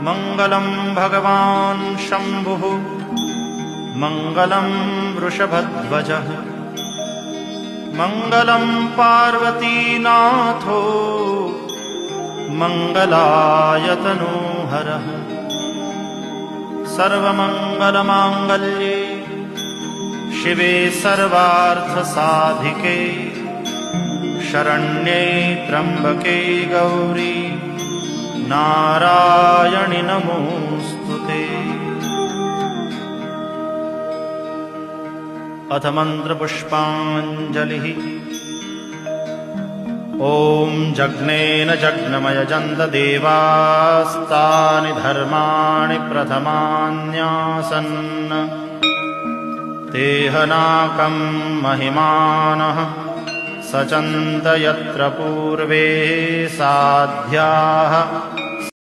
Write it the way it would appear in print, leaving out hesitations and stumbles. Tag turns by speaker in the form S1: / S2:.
S1: मङ्गलं भगवान् शम्भुः मङ्गलं वृषभध्वजः मङ्गलं पार्वतीनाथो मङ्गलायतनोहरः सर्वमङ्गलमाङ्गल्ये शिवे सर्वार्थसाधिके शरण्ये त्र्यम्बके गौरी नारायणि नमोऽस्तुते। अथ मन्त्रपुष्पाञ्जलिः। ॐ जग्नेन जग्नमयजन्त देवास्तानि धर्माणि प्रथमान्यासन् तेहनाकं महिमानः सचन्त यत्र पूर्वे साध्याः